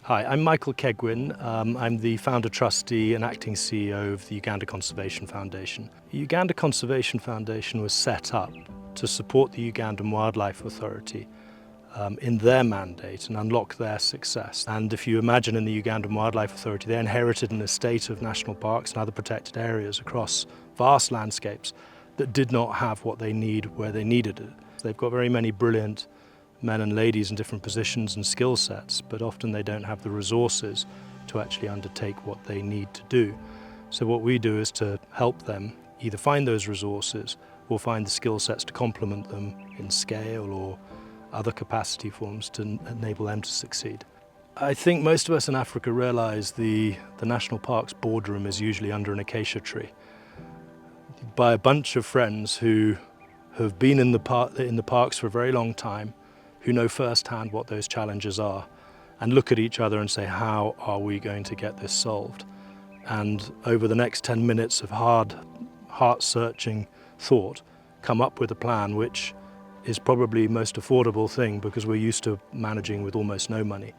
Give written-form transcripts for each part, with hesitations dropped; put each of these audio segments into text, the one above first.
Hi, I'm Michael Keigwin. I'm the founder, trustee and acting CEO of the Uganda Conservation Foundation. The Uganda Conservation Foundation was set up to support the Ugandan Wildlife Authority in their mandate and unlock their success. And if you imagine in the Ugandan Wildlife Authority, they inherited an estate of national parks and other protected areas across vast landscapes that did not have what they need where they needed it. They've got very many brilliant men and ladies in different positions and skill sets, but often they don't have the resources to actually undertake what they need to do. So what we do is to help them either find those resources or find the skill sets to complement them in scale or other capacity forms to enable them to succeed. I think most of us in Africa realize the national park's boardroom is usually under an acacia tree by a bunch of friends who have been in the parks for a very long time, who know firsthand what those challenges are, and look at each other and say, how are we going to get this solved? And over the next 10 minutes of hard, heart-searching thought, come up with a plan which is probably the most affordable thing because we're used to managing with almost no money.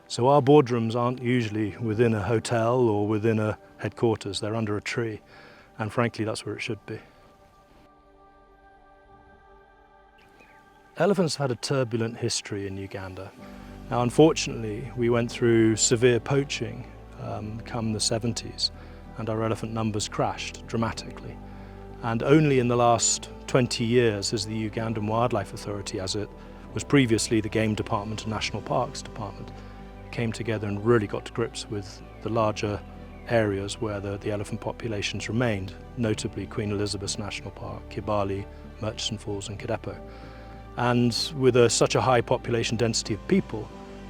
So our boardrooms aren't usually within a hotel or within a headquarters, they're under a tree. And frankly, that's where it should be. Elephants have had a turbulent history in Uganda. Now, unfortunately, we went through severe poaching come the 70s, and our elephant numbers crashed dramatically. And only in the last 20 years has the Ugandan Wildlife Authority, as it was previously the Game Department and National Parks Department, came together and really got to grips with the larger areas where the elephant populations remained, notably Queen Elizabeth National Park, Kibale, Murchison Falls and Kidepo. And with such a high population density of people,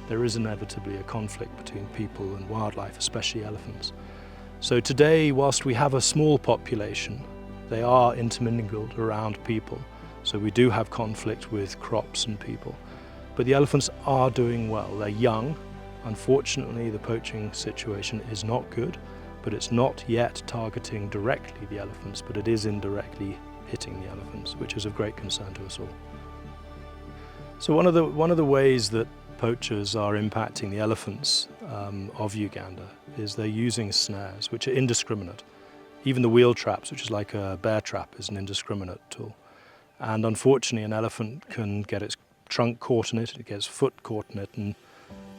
there is inevitably a conflict between people and wildlife, especially elephants. So today, whilst we have a small population, they are intermingled around people. So we do have conflict with crops and people. But the elephants are doing well. They're young. Unfortunately, the poaching situation is not good, but it's not yet targeting directly the elephants, but it is indirectly hitting the elephants, which is of great concern to us all. So one of the ways that poachers are impacting the elephants of Uganda is they're using snares, which are indiscriminate. Even the wheel traps, which is like a bear trap, is an indiscriminate tool. And unfortunately, an elephant can get its trunk caught in it, it gets foot caught in it, and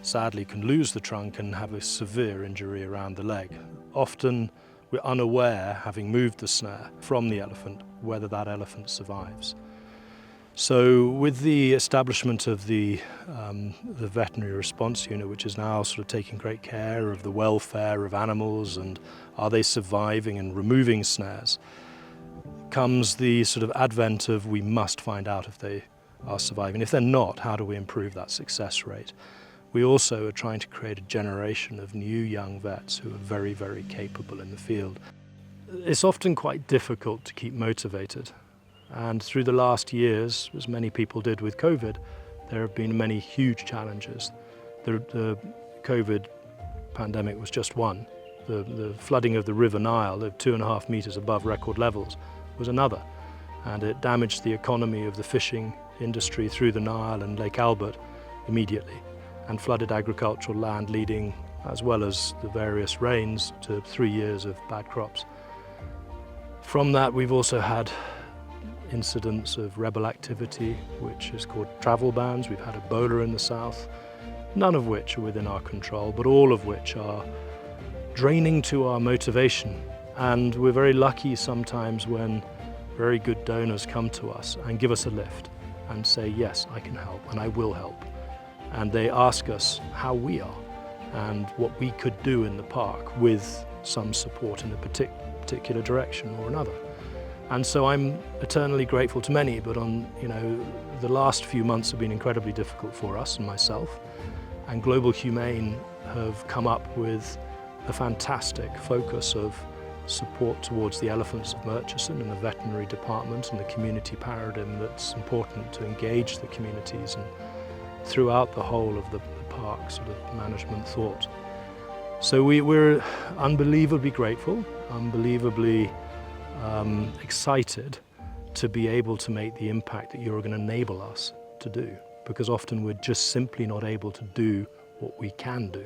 sadly can lose the trunk and have a severe injury around the leg. Often we're unaware, having moved the snare from the elephant, whether that elephant survives. So with the establishment of the Veterinary Response Unit, which is now sort of taking great care of the welfare of animals and are they surviving and removing snares, comes the sort of advent of we must find out if they are surviving. If they're not, how do we improve that success rate? We also are trying to create a generation of new young vets who are very, very capable in the field. It's often quite difficult to keep motivated. And through the last years, as many people did with COVID, there have been many huge challenges. The COVID pandemic was just one. The flooding of the River Nile, 2.5 meters above record levels, was another. And it damaged the economy of the fishing industry through the Nile and Lake Albert immediately, and flooded agricultural land, leading, as well as the various rains, to 3 years of bad crops. From that, we've also had incidents of rebel activity, which is called travel bans. We've had Ebola in the south, none of which are within our control, but all of which are draining to our motivation. And we're very lucky sometimes when very good donors come to us and give us a lift and say, yes, I can help and I will help. And they ask us how we are and what we could do in the park with some support in a particular direction or another. And so I'm eternally grateful to many, but the last few months have been incredibly difficult for us and myself. And Global Humane have come up with a fantastic focus of support towards the elephants of Murchison and the veterinary department and the community paradigm that's important to engage the communities and throughout the whole of the park sort of management thought. So we're unbelievably grateful, unbelievably excited to be able to make the impact that you're going to enable us to do, because often we're just simply not able to do what we can do.